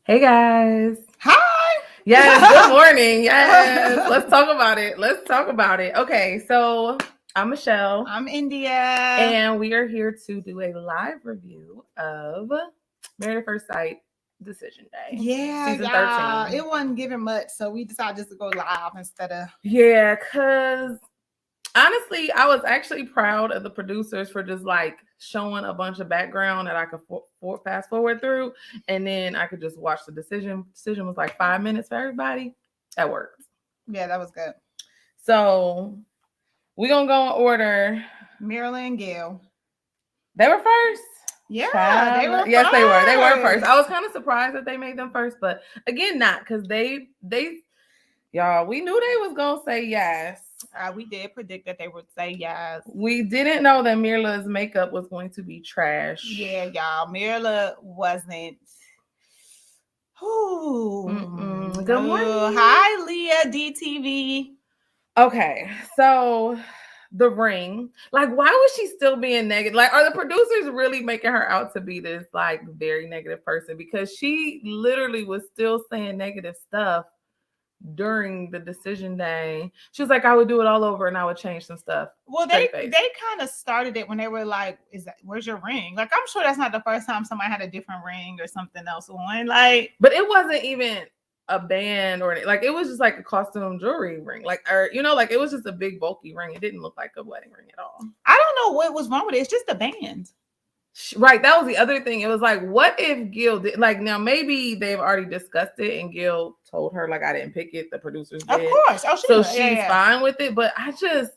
Hey guys. Hi. Yes, good morning. Yes. Let's talk about it. Let's talk about it. Okay, so I'm Michelle. I'm India. And we are here to do a live review of Married at First Sight Decision Day. Yeah, Season y'all. 13. It wasn't giving much, so we decided just to go live instead of. Yeah, because honestly, I was actually proud of the producers for just like showing a bunch of background that I could fast forward through, and then I could just watch the decision. Decision was like 5 minutes for everybody. That worked. Yeah, that was good. So we're gonna go in order. Myrla and Gil. They were first. Yeah, they were. Yes, first. they were. They were first. I was kind of surprised that they made them first, but again, not because they y'all. We knew they was gonna say yes. We did predict that they would say yes. We didn't know that Myrla's makeup was going to be trash. Yeah, y'all. Myrla wasn't. Good morning. Hi, Leah DTV. Okay, so the ring. Like, why was she still being negative? Like, are the producers really making her out to be this like very negative person? Because she literally was still saying negative stuff during the decision day. She was like, I would do it all over and I would change some stuff. Well, they kind of started it when they were like, where's your ring? Like, I'm sure that's not the first time somebody had a different ring or something else on. Like, but it wasn't even a band or like, it was just like a costume jewelry ring, like, or like it was just a big bulky ring. It didn't look like a wedding ring at all. I don't know what was wrong with it. It's just a band. Right, that was the other thing. It was like, what if Gil did, like, now maybe they've already discussed it and Gil told her like, I didn't pick it, the producers did. Of course. So she's fine with it, but I just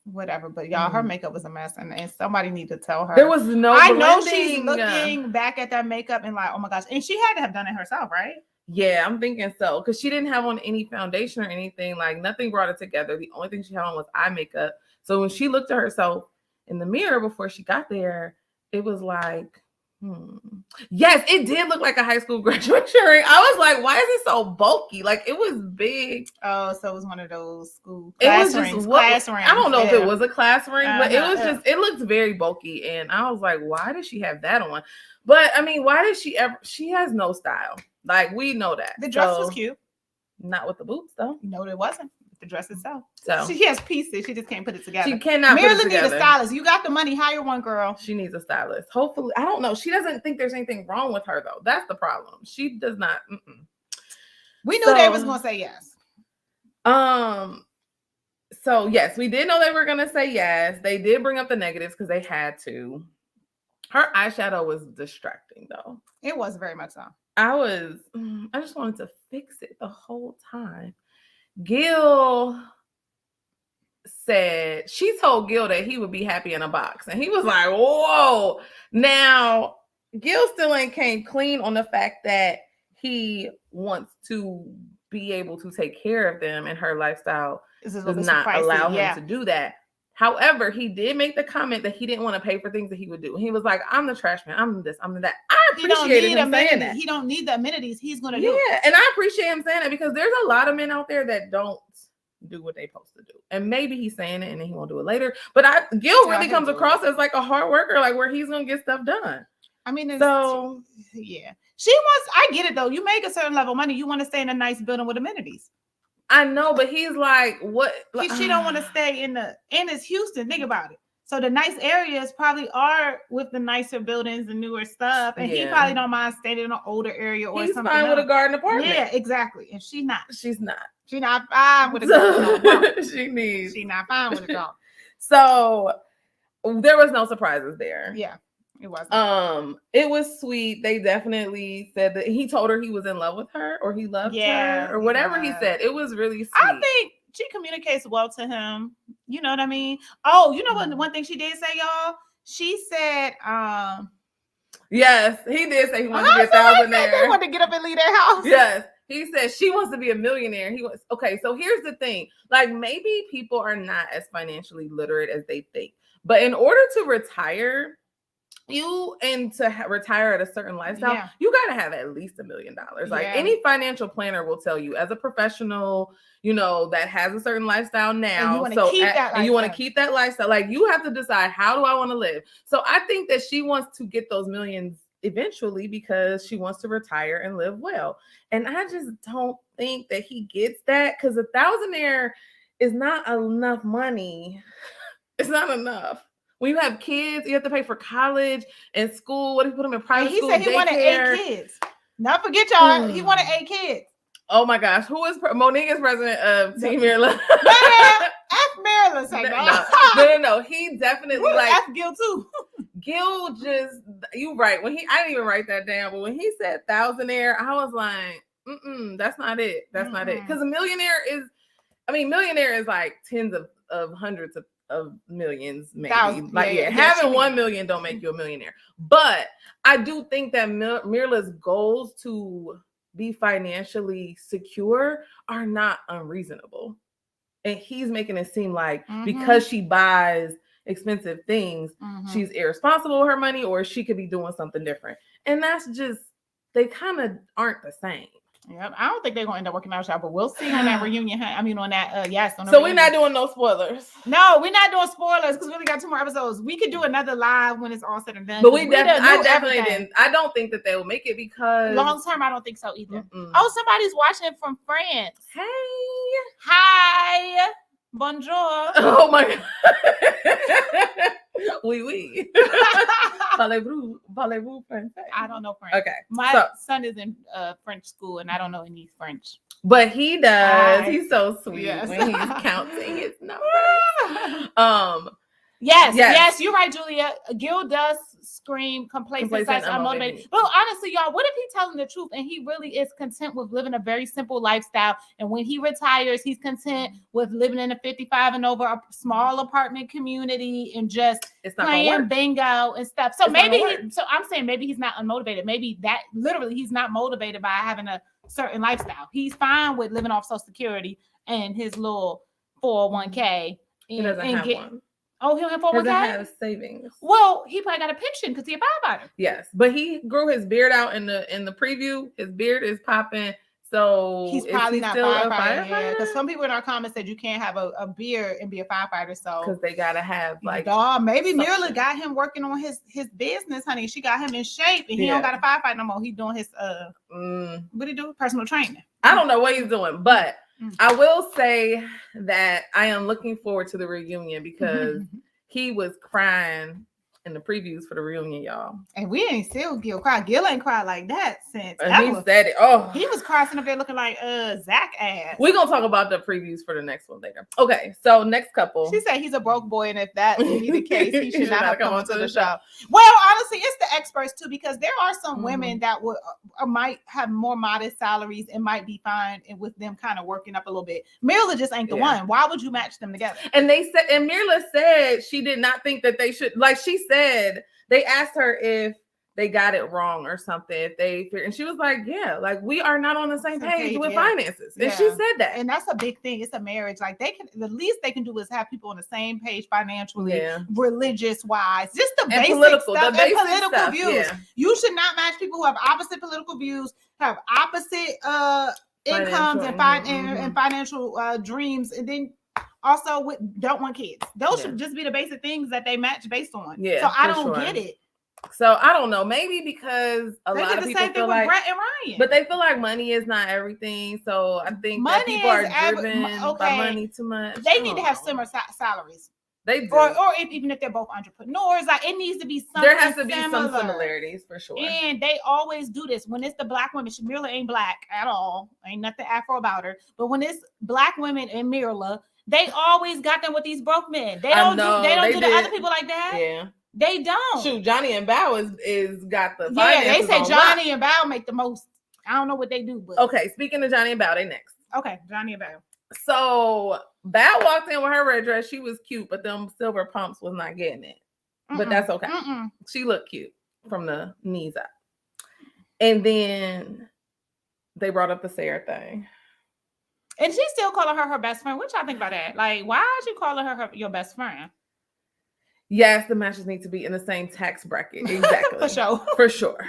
whatever. But y'all, her makeup was a mess, and somebody need to tell her. There was no I blending. know she's looking back at that makeup and like, oh my gosh, and she had to have done it herself, right? Yeah, I'm thinking so, because she didn't have on any foundation or anything. Like, nothing brought it together. The only thing she had on was eye makeup. So when she looked at herself in the mirror before she got there, it was like, yes, it did look like a high school graduation ring. I was like, why is it so bulky? Like, it was big. Oh, so it was one of those school class rings. Class rings. I don't know if it was a class ring, but it was just, it looked very bulky. And I was like, why does she have that on? But I mean, why did she ever? She has no style. Like, we know that. The dress was cute. Not with the boots, though. No, it wasn't. The dress itself. So she has pieces. She just can't put it together. She cannot put it together. Needs a stylist. You got the money. Hire one, girl. She needs a stylist. Hopefully, I don't know. She doesn't think there's anything wrong with her, though. That's the problem. She does not. We knew they was gonna say yes. So yes, we did know they were gonna say yes. They did bring up the negatives because they had to. Her eyeshadow was distracting, though. It was very much so. I just wanted to fix it the whole time. Gil said, she told Gil that he would be happy in a box. And he was like, whoa. Now, Gil still ain't came clean on the fact that he wants to be able to take care of them, and her lifestyle does not allow him to do that. However, he did make the comment that he didn't want to pay for things that he would do. He was like, I'm the trash man. I'm this, I'm that. I appreciated him saying that. He don't need the amenities. He's going to do it. Yeah, and I appreciate him saying that, because there's a lot of men out there that don't do what they're supposed to do. And maybe he's saying it and then he won't do it later. But Gil really comes across as like a hard worker, like where he's going to get stuff done. I mean, so yeah. I get it though. You make a certain level of money. You want to stay in a nice building with amenities. I know, but he's like, what? She don't want to stay in it's Houston. Think about it. So the nice areas probably are with the nicer buildings and newer stuff. And he probably don't mind staying in an older area or something. He's fine with a garden apartment. Yeah, exactly. And she's not. She's not. She's not fine with a garden. She's not fine with a garden. So there was no surprises there. Yeah. It wasn't. It was sweet. They definitely said that he told her he was in love with her, or he loved her, or whatever he said. It was really sweet. I think she communicates well to him. You know what I mean? Oh, you know what? One thing she did say, y'all. She said, yes, he did say he wanted to be a thousandaire. He wanted to get up and leave their house. Yes. He said she wants to be a millionaire. He was okay. So here's the thing: like, maybe people are not as financially literate as they think, but in order to retire, retire at a certain lifestyle, you got to have at least $1 million. Like, any financial planner will tell you, as a professional, that has a certain lifestyle now. You want to keep that lifestyle. Like, you have to decide, how do I want to live? So I think that she wants to get those millions eventually because she wants to retire and live well. And I just don't think that he gets that, because $1,000 is not enough money. It's not enough. When you have kids, you have to pay for college and school. What if you put them in private school? He said he wanted 8 kids. Not forget y'all, he wanted 8 kids. Oh my gosh, who is Monique is president of Team Myrla? F Myrla, say no. He definitely like F Gil too. Gil just, you right. I didn't even write that down, but when he said $1,000, I was like, that's not it. That's not it. Because millionaire is like tens of hundreds of millions, maybe. Having 1 million don't make you a millionaire. But I do think that Myrla's goals to be financially secure are not unreasonable. And he's making it seem like because she buys expensive things, she's irresponsible with her money, or she could be doing something different. And that's just, they kind of aren't the same. Yep, I don't think they're gonna end up working out, but we'll see on that reunion. On that, so we're not doing no spoilers. No, we're not doing spoilers because we only got 2 more episodes. We could do another live when it's all said and done. But I definitely didn't. I don't think that they will make it because long term, I don't think so either. Oh, somebody's watching from France. Hey, hi, bonjour. Oh my god. Oui. Parlez-vous français? I don't know French. Okay. My son is in French school and I don't know any French. But he does. He's so sweet when he's counting his numbers. Yes, you're right, Julia. Gil does scream complacent, unmotivated. But honestly, y'all, what if he's telling the truth and he really is content with living a very simple lifestyle? And when he retires, he's content with living in a 55 and over a small apartment community and just playing bingo and stuff. So I'm saying maybe he's not unmotivated. Maybe that literally he's not motivated by having a certain lifestyle. He's fine with living off Social Security and his little 401k. He doesn't have one. Oh, he don't have 401k? Doesn't have savings. Well, he probably got a pension because he's a firefighter. Yes, but he grew his beard out in the preview. His beard is popping, so he's probably not firefighter. Because some people in our comments said you can't have a beard and be a firefighter. So because they gotta have like maybe Myrla got him working on his business, honey. She got him in shape, and he don't got to firefight no more. He's doing his what he do? Personal training. I don't know what he's doing, but I will say that I am looking forward to the reunion because he was crying in the previews for the reunion, y'all. And we ain't still Gil cry. Gil ain't cried like that since. And he said it. Oh, he was crying up there looking like Zach ass. We're gonna talk about the previews for the next one later. Okay, so next couple. She said he's a broke boy, and if that be the case, he should not have come onto the show. Well, honestly, it's the experts too, because there are some women that would might have more modest salaries and might be fine and with them kind of working up a little bit. Myrla just ain't the one. Why would you match them together? And they said, and Myrla said she did not think that they should. Like she said, they asked her if they got it wrong or something. And she was like, yeah, like we are not on the same page with finances. And she said that. And that's a big thing. It's a marriage. Like the least they can do is have people on the same page financially, religious wise, just the basic political stuff, and political stuff, views. Yeah. You should not match people who have opposite political views, have opposite incomes and financial dreams, and then also don't want kids. Those should just be the basic things that they match based on. Yeah. So I don't get it. So I don't know. Maybe because a lot of people feel like, Brett and Ryan. But they feel like money is not everything. So I think that people are driven by money too much. They need to have similar salaries. They do. Or even if they're both entrepreneurs, like it needs to be something. There has to be some similarities for sure. And they always do this when it's the black women. Myrla ain't black at all. Ain't nothing Afro about her. But when it's black women and Myrla, they always got them with these broke men. They don't do the other people like that. Yeah. They don't. Shoot, Johnny and Bow is got the they say Johnny and Bow make the most. I don't know what they do, but okay. Speaking of Johnny and Bow, they next. Okay, Johnny and Bow. So Bow walked in with her red dress. She was cute, but them silver pumps was not getting it. But that's okay. She looked cute from the knees up. And then they brought up the Sarah thing. And she's still calling her best friend. What y'all think about that? Like, why is she calling her your best friend? Yes, the matches need to be in the same tax bracket. Exactly. For sure. For sure.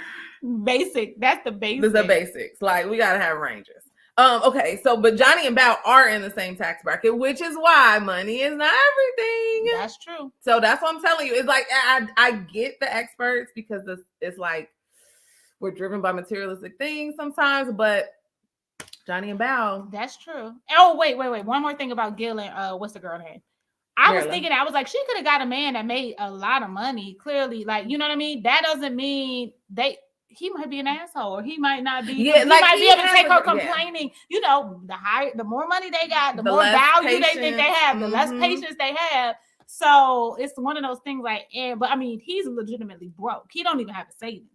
Basic. That's the basics. Those are basics. Like, we got to have ranges. Okay, so, but Johnny and Bow are in the same tax bracket, which is why money is not everything. That's true. So that's what I'm telling you. It's like, I get the experts because it's like, we're driven by materialistic things sometimes, but Johnny and Bao. That's true. Oh, wait. One more thing about Gil and what's the girl name? I was thinking, I was like, she could have got a man that made a lot of money. Clearly, like, you know what I mean? That doesn't mean he might be an asshole, or he might not be. Yeah, he might be able to take her complaining. Yeah. You know, the more money they got, the more value they think they have, the less patience they have. So it's one of those things like, but I mean, he's legitimately broke. He don't even have a savings.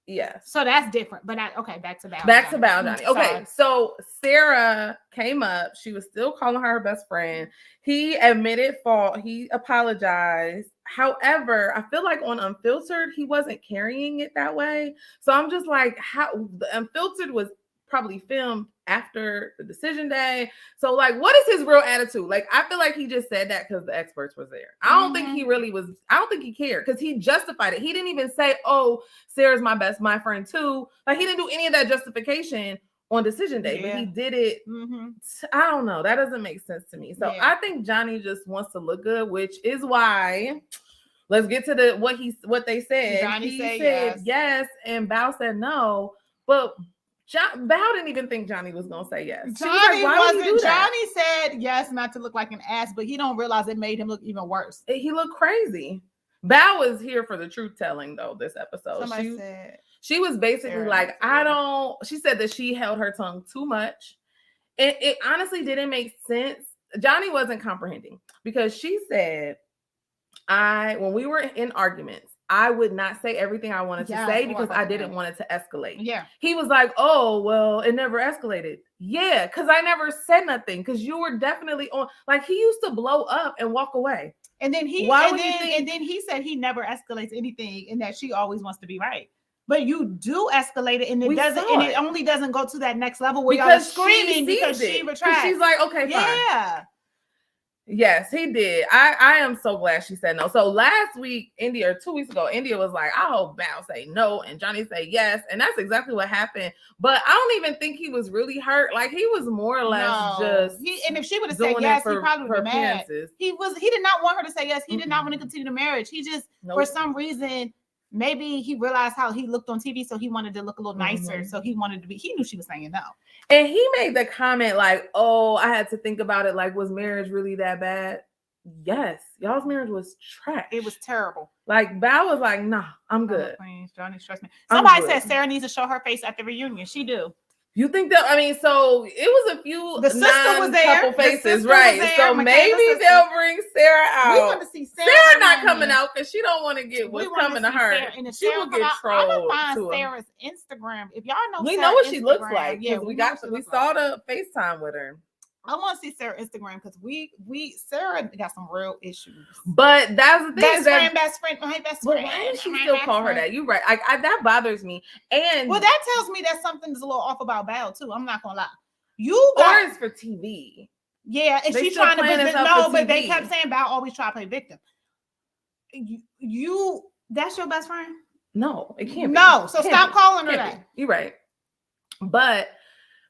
Yes. So that's different. But back to Bao. Back to Bao Johnny. Okay, so Sarah came up. She was still calling her best friend. He admitted fault. He apologized. However, I feel like on Unfiltered, he wasn't carrying it that way. So I'm just like, how the Unfiltered was probably filmed after the decision day. So like, what is his real attitude? Like, I feel like he just said that because the experts was there. I don't think he really was. I don't think he cared because he justified it. He didn't even say, oh, Sarah's my friend too. Like, he didn't do any of that justification on decision day, but he did it. I don't know. That doesn't make sense to me. So I think Johnny just wants to look good, which is why let's get to what they said. Johnny said yes, and Bao said no, but Bao didn't even think Johnny was gonna say yes. Johnny wasn't. Johnny said yes, not to look like an ass, but he don't realize it made him look even worse. He looked crazy. Bao was here for the truth telling though. This episode, she was basically like, she said that she held her tongue too much. It honestly didn't make sense. Johnny wasn't comprehending because she said, when we were in arguments, I would not say everything I wanted to say because I didn't want it to escalate. Yeah. He was like, oh, well, it never escalated. Yeah, because I never said nothing because you were definitely on. Like, he used to blow up and walk away. And then he said he never escalates anything and that she always wants to be right. But you do escalate it, and it only doesn't go to that next level where y'all are screaming because she retracts. She's like, okay, fine. Yeah. Yes, he did. I am so glad she said no. So last week, 2 weeks ago, India was like, I hope Bao say no, and Johnny say yes, and that's exactly what happened. But I don't even think he was really hurt. Like, he was more or less and if she would have said yes, he probably would have been mad. He did not want her to say yes. He did not want to continue the marriage. He just for some reason. Maybe he realized how he looked on TV, so he wanted to look a little nicer. So he knew she was saying no. And he made the comment like, oh, I had to think about it. Like, was marriage really that bad? Yes. Y'all's marriage was trash. It was terrible. Like, Bao was like, nah, I'm good. Please, Johnny, stress me. Somebody said Sarah needs to show her face at the reunion. She do. You think that? I mean, so it was a few. The sister was there. Couple faces, right? So maybe they'll bring Sarah out. We want to see Sarah not coming out because she don't want to get what's coming to her. She will get trolled. I'm gonna find Sarah's Instagram. If y'all know, we know what she looks like. Yeah, we saw the FaceTime with her. I want to see Sarah's Instagram because Sarah got some real issues. But that's the thing. Best friend. Why does she still call her that? You're right. That bothers me. And that tells me that something's a little off about Bao too. I'm not gonna lie. Or it's for TV. Yeah, and she's trying to but they kept saying Bao always try to play victim. You that's your best friend? No, it can't be. No, so stop calling her that. You're right. But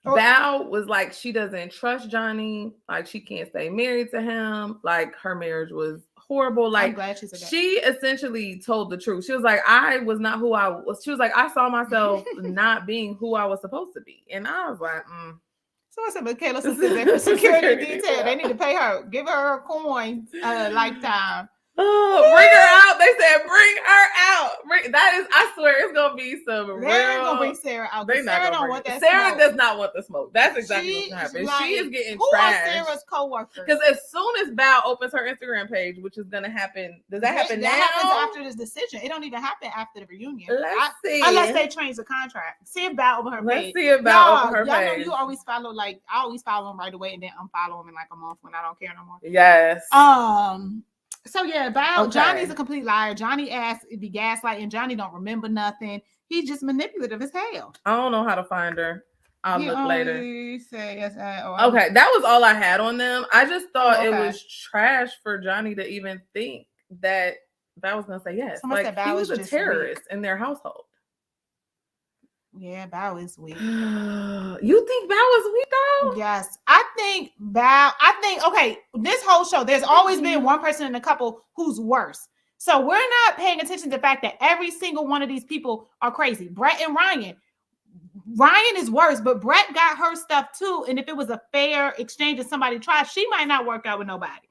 Bao was like, she doesn't trust Johnny. Like, she can't stay married to him. Like, her marriage was horrible. Like, I'm glad she said that. She essentially told the truth. She was like, I was not who I was. She was like, I saw myself not being who I was supposed to be. And I was like, So I said, Michaela says there for security detail. They need to pay her. Give her a coin lifetime. Oh, bring her out. They said, bring her out. I swear, it's going to be some real. They're going to bring Sarah out. Sarah don't want that Sarah smoke. does not want the smoke. That's exactly what's happening. Like, she is getting who trashed. Who are Sarah's co-workers? Because as soon as Bao opens her Instagram page, which is going to happen, does that happen now? That happens after this decision. It don't even happen after the reunion. Let's see. Unless they change the contract. See if Bao open her page. Let's see if Bao open her page. Know you always follow, I always follow him right away and then unfollow him in like a month when I don't care no more. Yes. So yeah, Bao, Johnny's a complete liar. Johnny asked if he gaslighting. Johnny don't remember nothing. He's just manipulative as hell. I don't know how to find her. I'll look later. Okay, that was all I had on them. I just thought it was trash for Johnny to even think that Bao was gonna say yes. Someone said Bao he was a terrorist in their household. Yeah, Bao is weak. You think Bao is weak though? Yes. Okay, this whole show, there's always been one person in the couple who's worse. So we're not paying attention to the fact that every single one of these people are crazy. Brett and Ryan. Ryan is worse, but Brett got her stuff too. And if it was a fair exchange and somebody tried, she might not work out with nobody.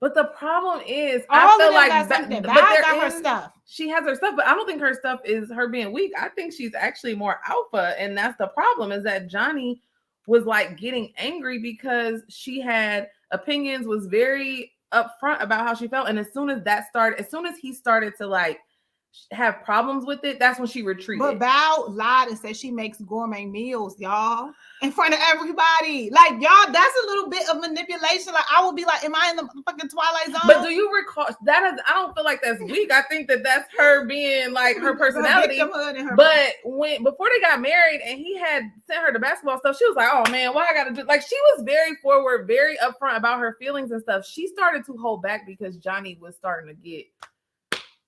But the problem is, I feel like but got her stuff. She has her stuff, but I don't think her stuff is her being weak. I think she's actually more alpha, and that's the problem. Is that Johnny was like getting angry because she had opinions, was very upfront about how she felt, and as soon as he started to like have problems with it, that's when she retreated. But Val lied and said she makes gourmet meals, y'all, in front of everybody. Like, y'all, that's a little bit of manipulation. Like, I would be like, am I in the fucking Twilight Zone? But do you recall that? I don't feel like that's weak. I think that that's her being like her personality. But before they got married and he had sent her the basketball stuff, she was like, oh man, why I gotta do, like, she was very forward, very upfront about her feelings and stuff. She started to hold back because Johnny was starting to get,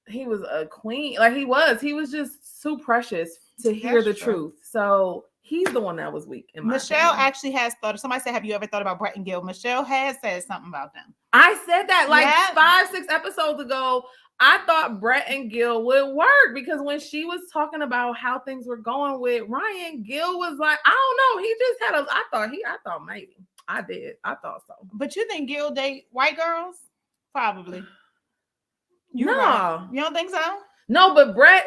he was a queen. Like he was just so precious to hear the truth. So he's the one that was weak. Michelle actually has thought. Somebody said, have you ever thought about Brett and Gil? Michelle has said something about them. I said that like 5-6 episodes ago. I thought Brett and Gil would work because when she was talking about how things were going with Ryan, Gil was like, I don't know. He just had I thought maybe. I did. I thought so. But you think Gil date white girls? Probably. No. Right. You don't think so? No, but Brett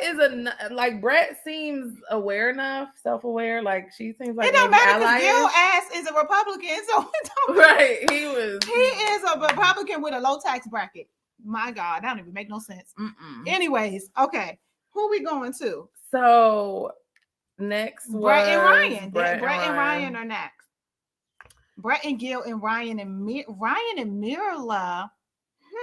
Brett seems aware enough, self-aware. Like she seems like it don't matter because Gil ass is a Republican, so right. He is a Republican with a low tax bracket. My God, that don't even make no sense. Anyways, okay, who we going to? So next, Brett and Ryan. Brett and Ryan are next. Brett and Gil and Ryan and Myrla.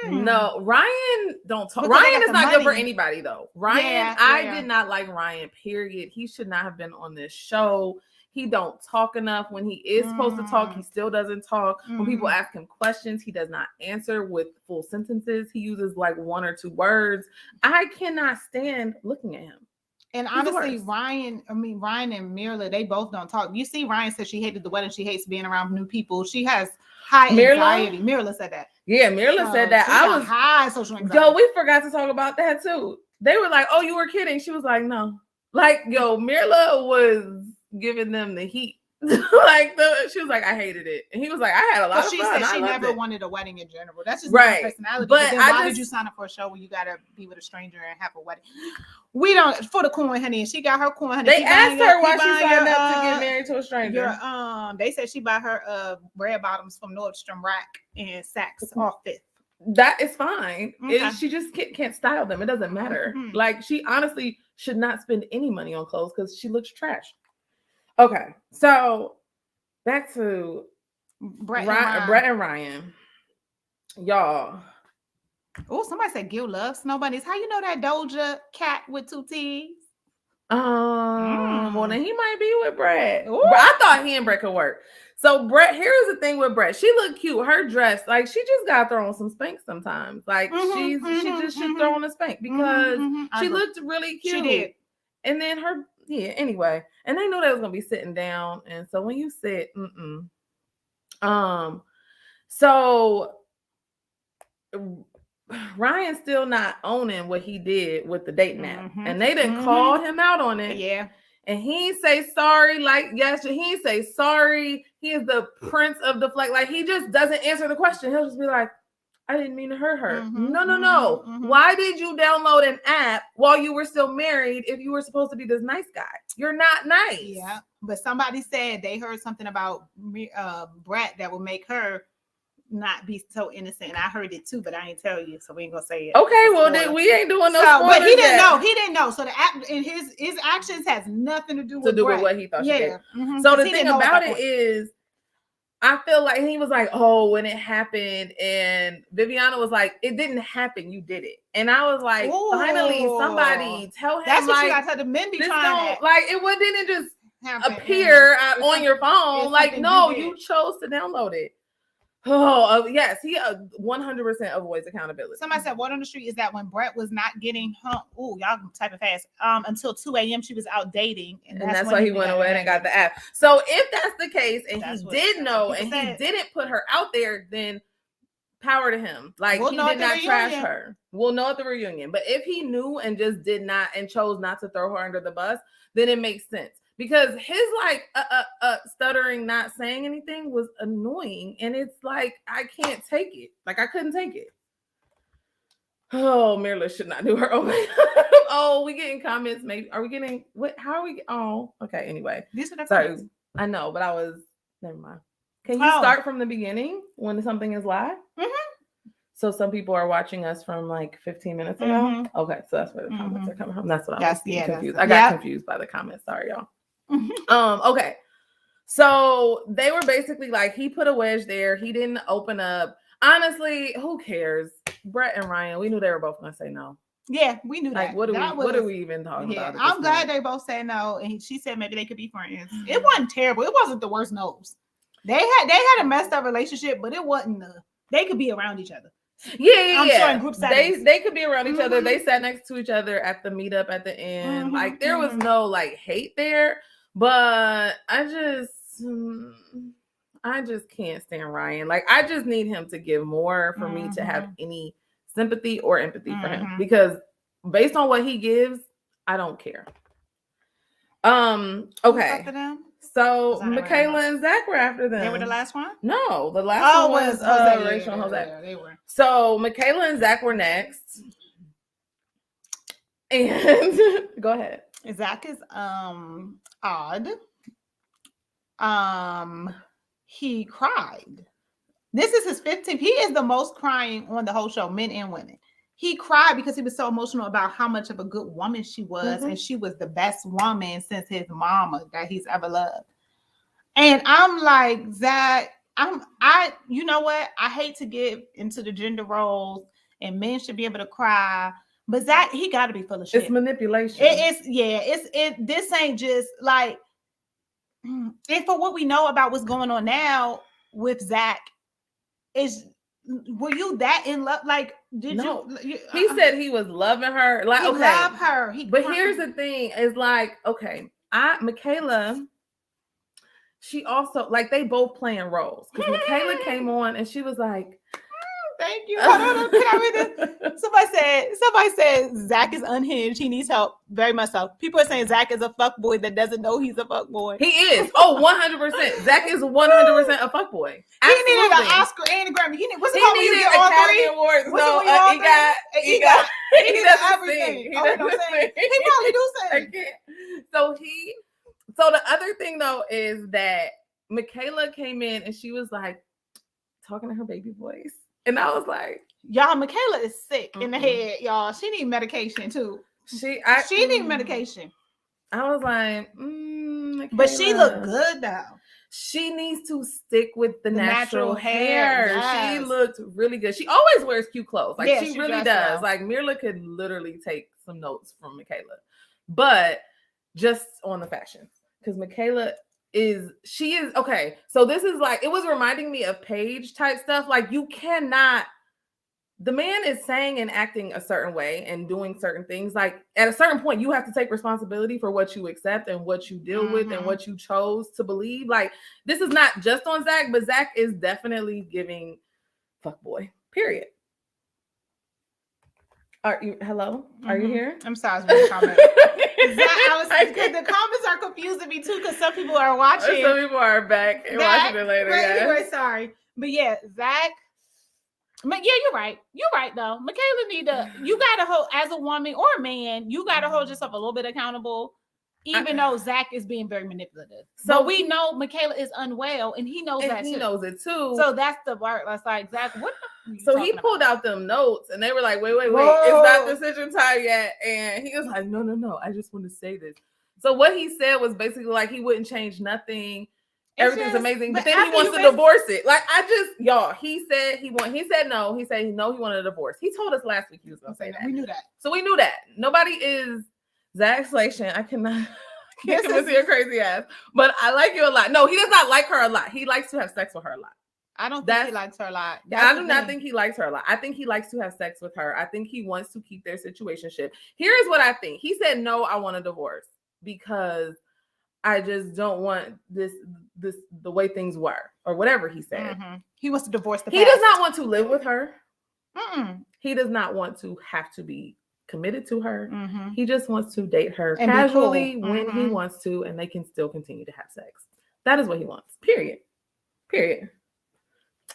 No, Ryan don't talk. Ryan is not good for anybody though. Ryan, I did not like Ryan, period. He should not have been on this show. He don't talk enough. When he is supposed to talk, he still doesn't talk. When people ask him questions, he does not answer with full sentences. He uses like 1 or 2 words. I cannot stand looking at him. And honestly, Ryan and Myrla, they both don't talk. You see, Ryan said she hated the wedding. She hates being around new people. She has high anxiety. Myrla said that. Yeah, Myrla said that. I was high social anxiety. Yo, we forgot to talk about that too. They were like, "Oh, you were kidding." She was like, "No." Like, yo, Myrla was giving them the heat. She was like, "I hated it," and he was like, "I had a lot of fun." She said she never wanted a wedding in general. That's just right. My personality. But why did you sign up for a show where you gotta be with a stranger and have a wedding? We don't for the coin, honey. And she got her coin, honey. They asked her why she signed up to get married to a stranger. They said she bought her red bottoms from Nordstrom Rack and Saks off Fifth. That is fine. Okay. She just can't style them. It doesn't matter. Like she honestly should not spend any money on clothes because she looks trash. Okay, so back to Brett and Ryan. Y'all. Oh, somebody said Gil loves snow bunnies. How you know that Doja cat with 2 T's? Well, then he might be with Brett. I thought he and Brett could work. So Brett, here's the thing with Brett. She looked cute. Her dress, like she just got thrown some spank sometimes. Like she just should throw on a spank because she looked really cute. She did. And then anyway. And they knew they was gonna be sitting down. And so when you sit, so Ryan's still not owning what he did with the dating app. And they didn't call him out on it. Yeah. And he say sorry, like yesterday. He say sorry. He is the prince of the flag. Like he just doesn't answer the question. He'll just be like, I didn't mean to hurt her. No. Why did you download an app while you were still married if you were supposed to be this nice guy? You're not nice. Yeah. But somebody said they heard something about Brett that will make her not be so innocent. And I heard it too, but I ain't tell you, so we ain't gonna say it. Okay, well then we ain't doing no spoilers. But he didn't know. He didn't know. So the app and his actions has nothing to do with what he thought she did. So the thing about it is, I feel like he was like, oh, when it happened, and Viviana was like, it didn't happen, you did it. And I was like, finally, somebody tell him. That's what you got to tell the men be trying to. Like it didn't just appear on your phone. Like, no, you chose to download it. Oh, yes, he 100% avoids accountability. Somebody said, word on the street is that when Brett was not getting home, y'all typing fast, until 2 a.m. she was out dating. And that's why he went away and got the app. So if that's the case, and he did know, and he didn't put her out there, then power to him. Like, We'll he know did at the not trash reunion. her. We'll know at the reunion. But if he knew and just did not and chose not to throw her under the bus, then it makes sense. Because his like stuttering, not saying anything was annoying. And it's like, I can't take it. Like, I couldn't take it. Oh, Myrla should not do her own makeup. Oh, we getting comments. Maybe are we getting what? How are we? Oh, okay. Anyway, These are the sorry. comments. I know, but I was never mind. Can you start from the beginning when something is live? Mm-hmm. So some people are watching us from like 15 minutes ago. Mm-hmm. Okay, so that's where the comments are coming from. That's what I was confused. I got confused by the comments. Sorry, y'all. Okay. So they were basically like, he put a wedge there. He didn't open up. Honestly, who cares? Brett and Ryan, we knew they were both going to say no. Yeah, we knew like, that. What are we even talking about? I'm glad they both said no. And she said maybe they could be friends. It wasn't terrible. It wasn't the worst no's. They had a messed up relationship, but it wasn't. They could be around each other. Yeah. Sure in group settings. They could be around each other. They sat next to each other at the meetup at the end. Like, there was no like hate there. But I just can't stand Ryan. Like, I just need him to give more for me to have any sympathy or empathy for him, because based on what he gives, I don't care. Okay. So Michaela and Zach were after them. They were the last one? No, the last one was Rachel and Jose. Yeah, they were. So Michaela and Zach were next. And go ahead. Zach is odd. He cried. This is his 15th. He is the most crying on the whole show, men and women. He cried because he was so emotional about how much of a good woman she was, and she was the best woman since his mama that he's ever loved. And I'm like, Zach, you know what? I hate to get into the gender roles, and men should be able to cry, but Zach, he got to be full of shit. It's manipulation. This ain't just like, and for what we know about what's going on now with Zach, were you that in love? Like, did you? He said he was loving her. Like, he loved her. But here's the thing: is like, okay, Michaela, she also like they both playing roles, because Michaela came on and she was like, thank you. Hold on. Can I read this? Somebody said Zach is unhinged. He needs help. Very much so. People are saying Zach is a fuckboy that doesn't know he's a fuckboy. He is. Oh, 100%. Zach is 100% a fuckboy. He needed an Oscar and a Grammy. He needed Academy Awards. No, he got everything. He probably do sing. So the other thing though is that Michaela came in and she was like talking to her baby voice. And I was like, y'all, Michaela is sick in the head, y'all. She need medication too. She need medication. I was like, Michaela. But she looked good though. She needs to stick with the natural hair. Yes. She looked really good. She always wears cute clothes. Like, she really does. Well. Like, Myrla could literally take some notes from Michaela, but just on the fashion, because Michaela she is okay. So this is like, it was reminding me of Paige type stuff. Like, you cannot, the man is saying and acting a certain way and doing certain things. Like, at a certain point, you have to take responsibility for what you accept and what you deal with and what you chose to believe. Like, this is not just on Zach, but Zach is definitely giving fuckboy, period. Hello? Are you here? I'm sorry, I was comment. The comments are confusing me too, because some people are watching. Some people are back and watching it later. Anyway, sorry. But yeah, Zach. But yeah, you're right. You're right though. Michaela you gotta hold, as a woman or a man, you gotta hold yourself a little bit accountable, even though Zach is being very manipulative. So we know Michaela is unwell, and he knows that too. He knows it too. So that's the part that's like, Zach, what? So he pulled out them notes, and they were like, wait, it's not decision time yet. And he was like, no, I just want to say this. So what he said was basically like, he wouldn't change nothing. Everything's amazing, but then he wants to divorce it. Like, he said no. He said no, he wanted a divorce. He told us last week he was going to say that. We knew that. So we knew that. Nobody is Zach Slation. I can't convince your crazy ass. But I like you a lot. No, he does not like her a lot. He likes to have sex with her a lot. I don't think he likes her a lot. I do not think he likes her a lot. I think he likes to have sex with her. I think he wants to keep their situationship. Here's what I think. He said, no, I want a divorce because I just don't want this the way things were, or whatever he said. He wants to divorce the He past. does not want to live with her. Mm-mm. He does not want to have to be committed to her. Mm-hmm. He just wants to date her And casually be cool. when he wants to, and they can still continue to have sex. That is what he wants. Period.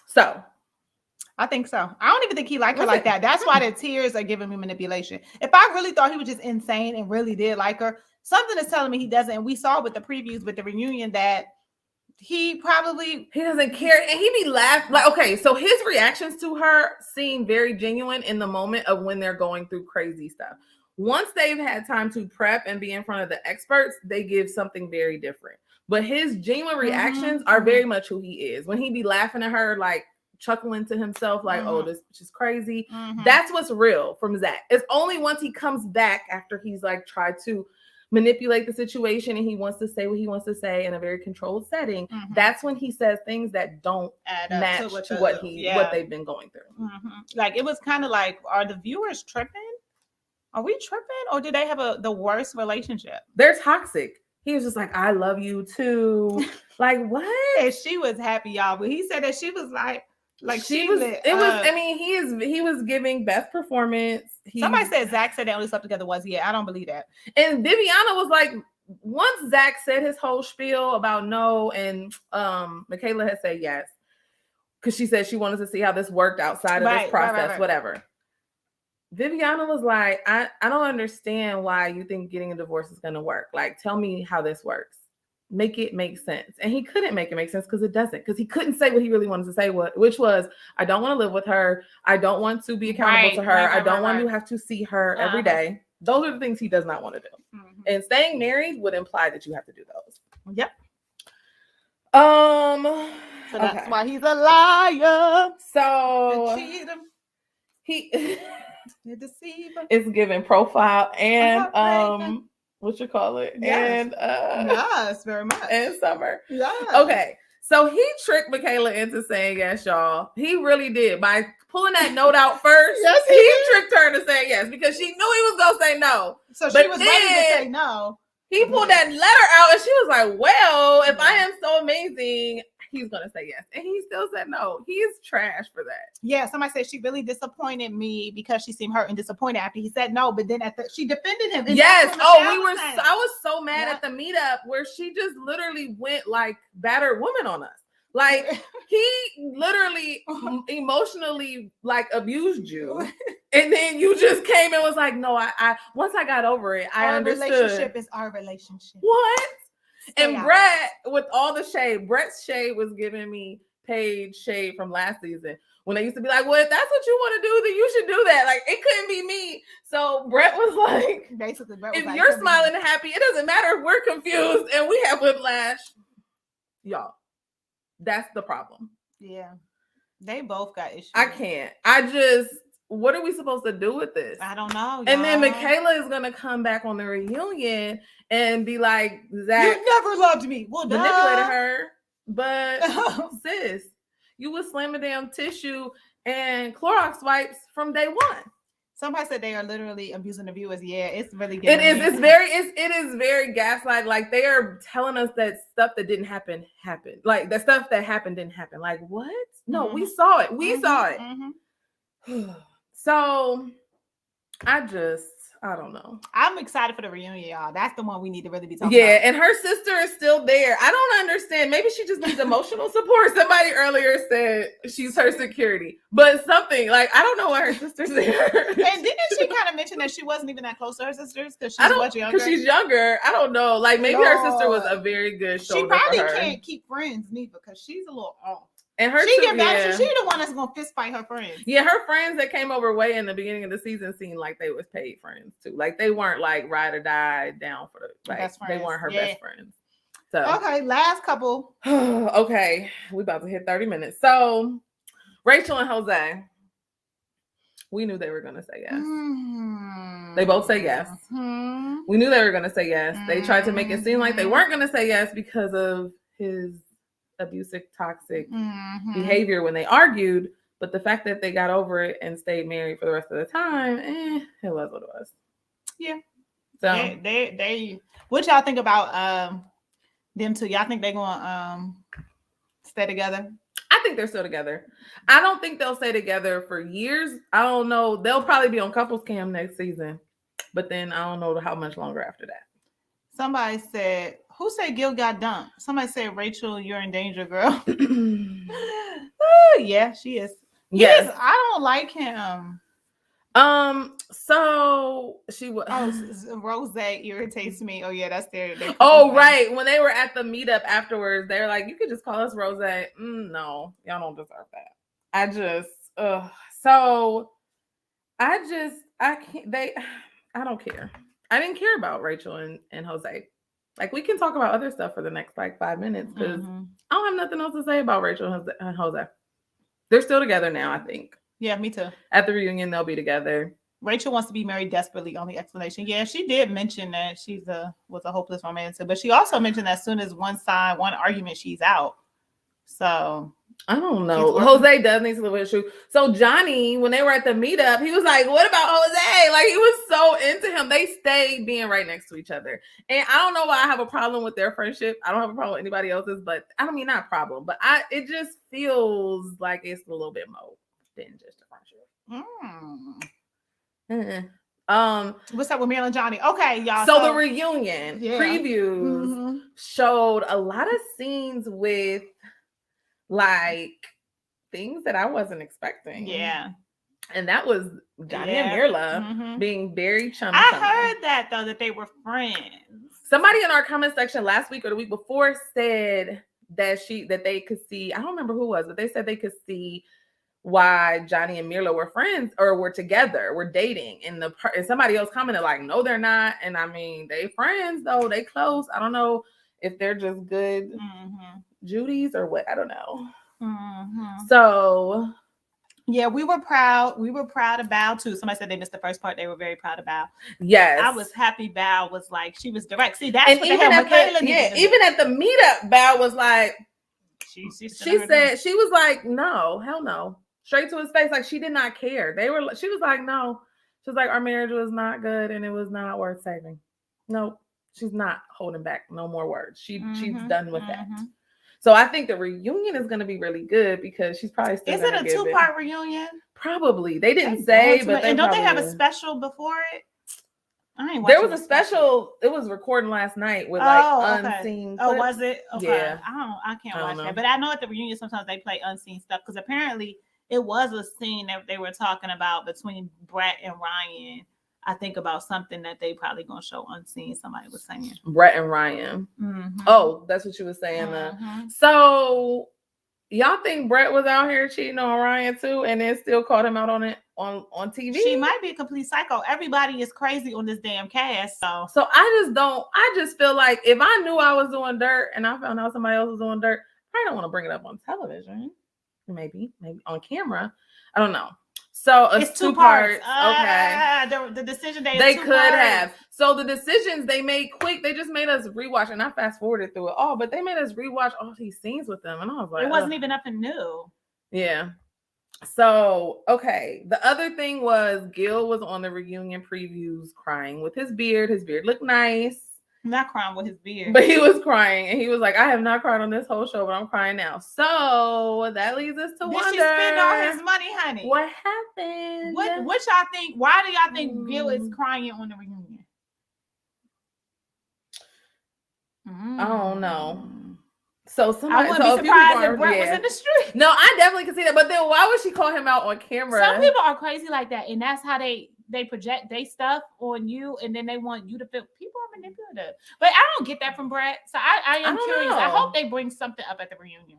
So I think so. I don't even think he liked her like that. That's why the tears are giving me manipulation. If I really thought he was just insane and really did like her, something is telling me he doesn't. And we saw with the previews with the reunion that he doesn't care, and he be laughing. Like, okay, so his reactions to her seem very genuine in the moment of when they're going through crazy stuff. Once they've had time to prep and be in front of the experts, they give something very different. But his genuine reactions are very much who he is. When he be laughing at her, like chuckling to himself, like, oh, this is crazy. That's what's real from Zach. It's only once he comes back after he's like tried to manipulate the situation and he wants to say what he wants to say in a very controlled setting. That's when he says things that don't match to what they've been going through. Like, it was kind of like, are the viewers tripping? Are we tripping? Or do they have the worst relationship? They're toxic. He was just like, I love you too. Like, what? And she was happy, y'all. But he said that she was like she was. It was. I mean, he was giving best performance. Somebody said Zach said they only slept together once. Yeah, I don't believe that. And Viviana was like, once Zach said his whole spiel about no, and Michaela had said yes, because she said she wanted to see how this worked outside of this process, whatever. Viviana was like, I don't understand why you think getting a divorce is going to work. Like, tell me how this works. Make it make sense. And he couldn't make it make sense because it doesn't. Because he couldn't say what he really wanted to say, which was, I don't want to live with her. I don't want to be accountable to her. I don't want to have to see her every day. Those are the things he does not want to do. And staying married would imply that you have to do those. Yep. So that's why he's a liar. So he it's given profile and what you call it? Yes. And yes, very much. And summer. Yeah. Okay. So he tricked Michaela into saying yes, y'all. He really did by pulling that note out first. Yes, he tricked her to say yes because she knew he was gonna say no. So she was ready to say no. He pulled that letter out and she was like, well, if I am so amazing, he's gonna say yes. And he still said no. He's trash for that. Yeah, somebody said she really disappointed me because she seemed hurt and disappointed after he said no, but then she defended him. Yes. I was so mad at the meetup where she just literally went like battered woman on us. Like, he literally emotionally like abused you. And then you just came and was like, no, I once I got over it, I understood. Our relationship is our relationship. What? And Brett, with all the shade, Brett's shade was giving me Paige shade from last season when they used to be like, well, if that's what you want to do, then you should do that. Like, it couldn't be me. So Brett was like, basically, if you're smiling and happy, it doesn't matter if we're confused and we have whiplash. Y'all, that's the problem. Yeah. They both got issues. I can't. What are we supposed to do with this? I don't know. And then Michaela is going to come back on the reunion and be like, Zach, you never loved me. Well, manipulated her. But sis, you was slamming damn tissue and Clorox wipes from day one. Somebody said they are literally abusing the viewers. Yeah, it's really good. It is very gaslight. Like, they are telling us that stuff that didn't happen happened. Like, the stuff that happened didn't happen. Like, what? No, we saw it. We saw it. So I don't know. I'm excited for the reunion, y'all. That's the one we need to really be talking about. Yeah, and her sister is still there. I don't understand. Maybe she just needs emotional support. Somebody earlier said she's her security, but something like, I don't know why her sister's there. And didn't she kind of mention that she wasn't even that close to her sisters because she's much younger? Because she's younger. I don't know. Like, maybe her sister was a very good shoulder. She probably for her. Can't keep friends neither because she's a little off. And her she the one that's gonna fist fight her friends. Yeah, her friends that came over way in the beginning of the season seemed like they was paid friends too. Like, they weren't like ride or die down for the best friends. They weren't her best friends. So okay, last couple. Okay, we about to hit 30 minutes. So Rachel and Jose, we knew they were gonna say yes. They both say yes. We knew they were gonna say yes. They tried to make it seem like they weren't gonna say yes because of his abusive, toxic behavior when they argued, but the fact that they got over it and stayed married for the rest of the time, it was what it was. Yeah. So they what y'all think about Them two, y'all think they're gonna stay together? I think they're still together. I don't think they'll stay together for years. I don't know. They'll probably be on couples cam next season, but then I don't know how much longer after that. Somebody said, who said Gil got dumped? Somebody said, Rachel, you're in danger, girl. Yeah, she is. Yes. I don't like him. So she was. Rose irritates me. Oh yeah, that's their oh right, when they were at the meetup afterwards, they were like, "You could just call us Rose." No, y'all don't deserve that. So I can't. I don't care. I didn't care about Rachel and Jose. Like, we can talk about other stuff for the next like 5 minutes because I don't have nothing else to say about Rachel and Jose. They're still together now, I think. Yeah, me too. At the reunion, they'll be together. Rachel wants to be married desperately. Only explanation. Yeah, she did mention that she was a hopeless romantic, but she also mentioned that as soon as one argument, she's out. So I don't know. Jose does need to live with his truth. So Johnny, when they were at the meetup, he was like, "What about Jose?" Like, he was so into him. They stayed being right next to each other. And I don't know why I have a problem with their friendship. I don't have a problem with anybody else's, but I don't mean not a problem, but it just feels like it's a little bit more than just a friendship. What's up with Myrla and Johnny? Okay, y'all. So the reunion previews showed a lot of scenes with like things that I wasn't expecting. Yeah. And that was Johnny and Myrla being very chummy. I heard that though, that they were friends. Somebody in our comment section last week or the week before said that they could see, I don't remember who it was, but they said they could see why Johnny and Myrla were friends or were together, were dating. And somebody else commented like, no, they're not. And I mean, they friends though, they close. I don't know if they're just good Judies or what, I don't know. So yeah, we were proud. We were proud of Bao too. Somebody said they missed the first part. They were very proud of Bao. Yes, I was happy. Bao was like, she was direct. See, that's and what even at even at the meetup, Bao was like, she said she was like, no, hell no, straight to his face, like she did not care. She was like, no, she was like, our marriage was not good and it was not worth saving. Nope, she's not holding back no more words. She's done with that. So I think the reunion is going to be really good because she's probably still. Is it a 2-part reunion? Probably. They didn't say, but and don't they have a special before it? There was a special. It was recording last night with like unseen. Oh, was it? Okay. Yeah. I can't watch that, but I know at the reunion sometimes they play unseen stuff because apparently it was a scene that they were talking about between Brett and Ryan. I think about something that they probably gonna show unseen. Somebody was saying Brett and Ryan. Oh, that's what you were saying. So y'all think Brett was out here cheating on Ryan too, and then still caught him out on it on TV? She might be a complete psycho. Everybody is crazy on this damn cast. So I just feel like if I knew I was doing dirt and I found out somebody else was doing dirt, I don't want to bring it up on television. Maybe on camera. I don't know. So it's 2 parts. Okay. The decision day. They could have. So the decisions they made quick. They just made us rewatch, and I fast forwarded through it all. But they made us rewatch all these scenes with them, and I was like, it wasn't even nothing new. Yeah. So okay. The other thing was Gil was on the reunion previews crying with his beard. His beard looked nice. Not crying with his beard, but he was crying, and he was like, "I have not cried on this whole show, but I'm crying now." So that leads us to wonder. Did she spend all his money, honey? What happened? What y'all think? Why do y'all think Gil is crying on the reunion? I don't know. So I wouldn't be surprised if Brett was in the street. No, I definitely can see that. But then why would she call him out on camera? Some people are crazy like that, and that's how they project their stuff on you, and then they want you to feel. People are manipulative, but I don't get that from Brett. So I am curious. I hope they bring something up at the reunion.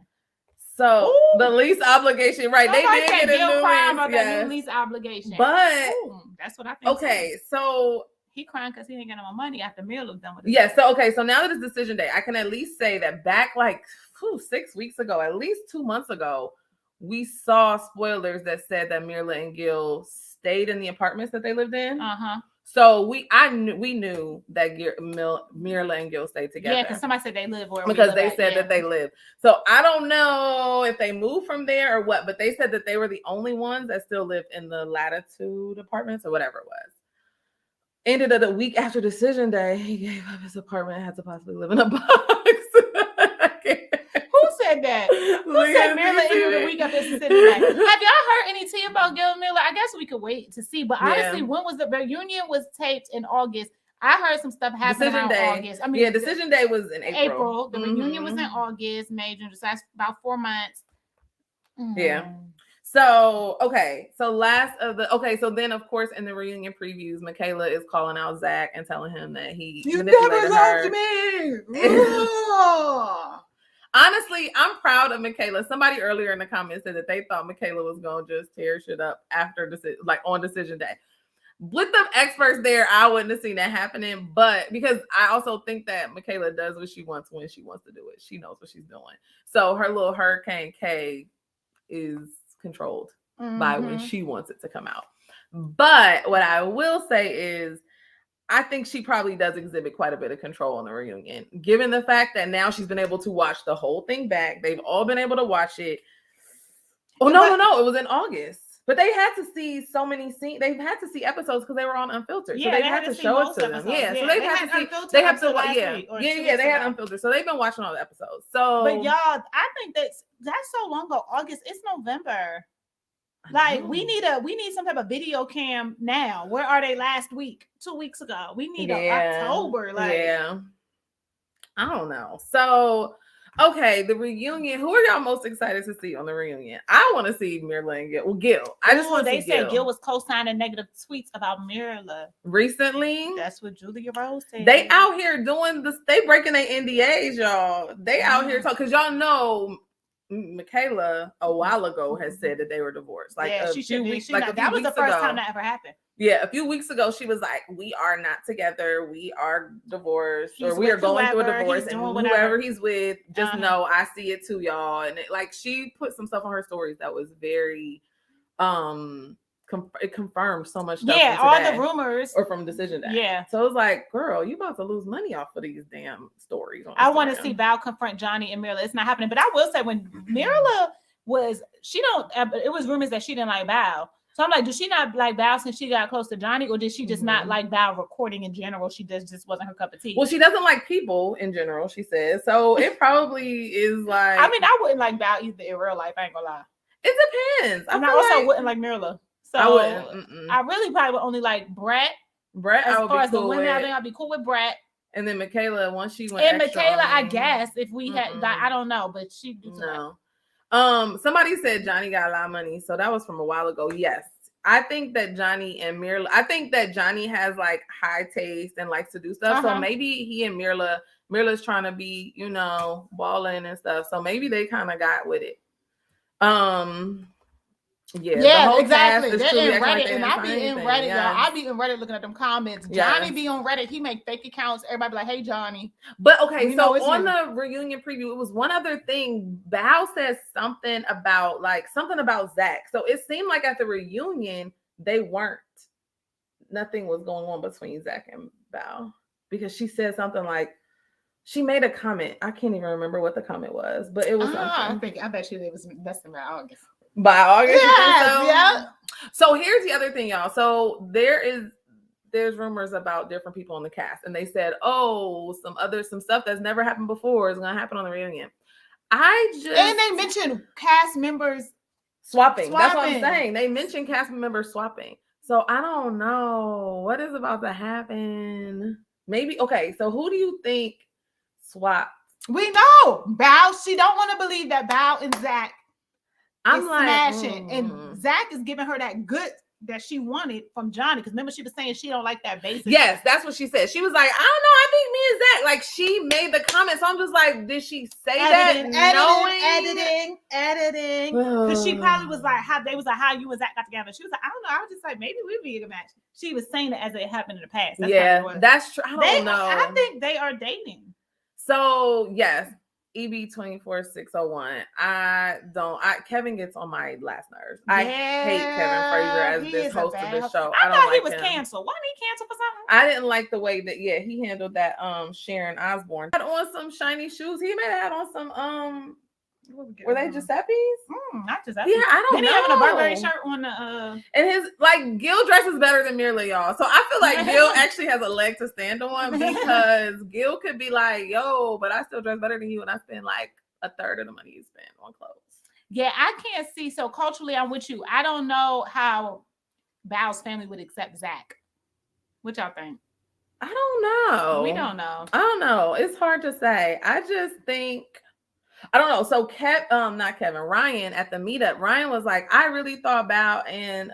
So the lease obligation, right? They did get a new crime about that new lease obligation, but that's what I think. Okay, so he crying because he didn't get no more money after Myrla done with it. Yeah. So okay, so now that it's decision day, I can at least say that back like 6 weeks ago, at least 2 months ago, we saw spoilers that said that Myrla and Gil stayed in the apartments that they lived in. So we knew that Myrla and Gil stayed together. Yeah, because somebody said they live where because they said that they live. So I don't know if they moved from there or what, but they said that they were the only ones that still lived in the Latitude apartments or whatever it was. Ended up a week after decision day, he gave up his apartment and had to possibly live in a box. that? Who said Myrla ended the week of this decision day? Have y'all heard any tea about Gil and Myrla? I guess we could wait to see. But honestly, when was the reunion was taped in August? I heard some stuff happened in August. I mean, Decision day was in April. The reunion was in August, May, June, so that's about 4 months. Yeah. So, okay. So so then of course in the reunion previews, Michaela is calling out Zach and telling him that he manipulated her. Me. Honestly, I'm proud of Michaela. Somebody earlier in the comments said that they thought Michaela was going to just tear shit up after on decision day. With the experts there, I wouldn't have seen that happening, but because I also think that Michaela does what she wants when she wants to do it. She knows what she's doing. So her little Hurricane K is controlled by when she wants it to come out. But what I will say is I think she probably does exhibit quite a bit of control in the reunion, given the fact that now she's been able to watch the whole thing back. They've all been able to watch it. Oh, no. It was in August. But they had to see so many scenes. They've had to see episodes because they were on Unfiltered. Yeah, so they had to show it to them. Yeah, so they had to see. They have to watch. They had Unfiltered. So they've been watching all the episodes. So, but y'all, I think that's so long ago. August. It's November. Like we need some type of video cam now. Where are they last week? 2 weeks ago. We need October. I don't know. So. Okay, the reunion. Who are y'all most excited to see on the reunion? I want to see Myrla and Gil. Well, Gil. I just want to see Gil. They said Gil was co-signing negative tweets about Myrla recently. That's what Julia Rose said. They out here doing this. They breaking their NDAs, y'all. They out here talking because y'all know Michaela a while ago has said that they were divorced. Like that was the first time that ever happened. Yeah, a few weeks ago, she was like, "We are not together. We are divorced, or we are going through a divorce, and whoever he's with, just know I see it too, y'all." And she put some stuff on her stories that was very, it confirmed so much stuff. Yeah, all the rumors or from Decision Day. Yeah, so it was like, girl, you about to lose money off of these damn stories. I want to see Val confront Johnny and Myrla. It's not happening, but I will say when Myrla it was rumors that she didn't like Val. So I'm like, does she not like Val since she got close to Johnny, or did she just not like Val recording in general? She just wasn't her cup of tea. Well, she doesn't like people in general, she says. So it probably is like. I mean, I wouldn't like Val either in real life. I ain't gonna lie. It depends. And I also wouldn't like Myrla. So I wouldn't. I really probably would only like Brett. As far as the women, I think I'd be cool with Brett. And then Michaela, once she went. And Michaela, I guess if we had, I don't know, but she. No. Somebody said Johnny got a lot of money, so that was from a while ago. Yes, I think that Johnny and Myrla. I think that Johnny has like high taste and likes to do stuff. So maybe he and Myrla's trying to be, balling and stuff. So maybe they kind of got with it. Yeah, exactly. They're in Reddit, and I be in Reddit, y'all. I be in Reddit looking at them comments. Johnny be on Reddit. He make fake accounts. Everybody be like, "Hey, Johnny." But okay, so on the reunion preview, it was one other thing. Val says something about Zach. So it seemed like at the reunion nothing was going on between Zach and Val, because she said something like. She made a comment. I can't even remember what the comment was, but it was something. I bet it was messing around August. By August, yeah. So here's the other thing, y'all. So there's rumors about different people on the cast, and they said, some stuff that's never happened before is gonna happen on the reunion. And they mentioned cast members swapping. That's what I'm saying. They mentioned cast members swapping. So I don't know what is about to happen. Maybe so who do you think swapped? We know Bao. She don't want to believe that Bao and Zach. I'm like smashing, and Zach is giving her that good that she wanted from Johnny. Because remember, she was saying she don't like that basic. Yes, that's what she said. She was like, I don't know. I think me and Zach, like, she made the comment. So I'm just like, did she say editing? Because she probably was like, how you and Zach got together. She was like, I don't know. I was just like, maybe we'd be a good match. She was saying it as it happened in the past. That's true. I don't know. I think they are dating. So yes. EB24601. Kevin gets on my last nerves. I hate Kevin Frazier as this host of the show. I thought he was canceled. Wasn't he canceled for something? I didn't like the way that he handled that Sharon Osbourne. Had on some shiny shoes. He may have had on some were they Giuseppe's? Not Giuseppe. Yeah, I don't know. He having a Burberry shirt on the and his Gil dresses better than Myrla, y'all. So I feel like Gil actually has a leg to stand on, because Gil could be like, yo, but I still dress better than you, and I spend like a third of the money you spend on clothes. Yeah, I can't see. So culturally, I'm with you. I don't know how Bow's family would accept Zach. What y'all think? I don't know. We don't know. I don't know. It's hard to say. I just think, I don't know. So Ryan at the meetup, Ryan was like, I really thought Bao and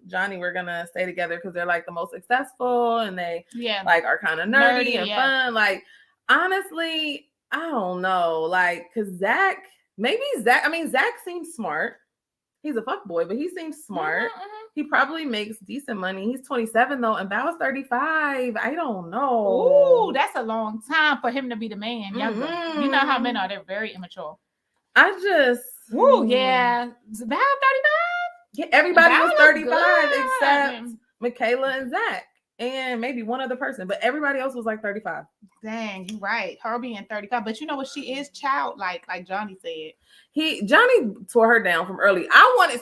Johnny were gonna stay together because they're like the most successful and they like are kind of nerdy and fun. Like, honestly, I don't know. Like, cause Zach seems smart. He's a fuckboy, but he seems smart. He probably makes decent money. He's 27 though, and Bao's 35. I don't know. Ooh, that's a long time for him to be the man. Younger. You know how men are. They're very immature. I just... Ooh, yeah. Bao 35? Yeah, everybody was 35 except Michaela and Zach. And maybe one other person, but everybody else was like 35. Dang, you right. Her being 35, but you know what? She is childlike, like Johnny said. Johnny tore her down from early.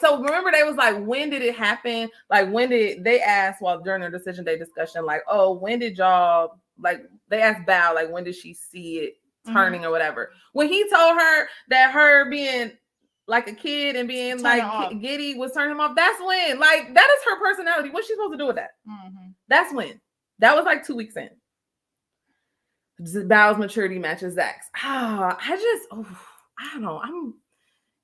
So remember they was like, when did it happen? Like, when did they ask during their decision day discussion, like, oh, when did y'all, like, they asked Bao, like, when did she see it turning or whatever? When he told her that her being like a kid and being like giddy was turning him off, that's when, like, that is her personality. What's she supposed to do with that? That's when. That was like 2 weeks in. Bao's maturity matches Zach's. I don't know.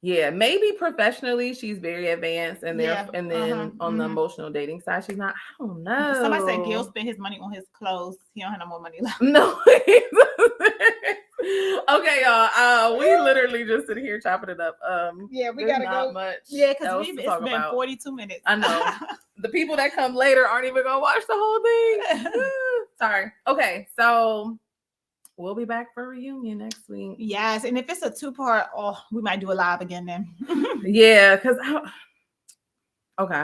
Maybe professionally she's very advanced and then on the emotional dating side she's not. I don't know. Somebody said Gil spent his money on his clothes. He don't have no more money left. No. Okay, y'all. We literally just sit here chopping it up. We gotta go. Much. Yeah, because it's been 42 minutes. I know. The people that come later aren't even gonna watch the whole thing. Sorry. Okay, so we'll be back for a reunion next week. Yes, and if it's a 2-part, we might do a live again then. Yeah, because okay.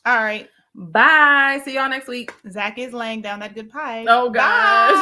All right. Bye. See y'all next week. Zach is laying down that good pipe. Oh gosh.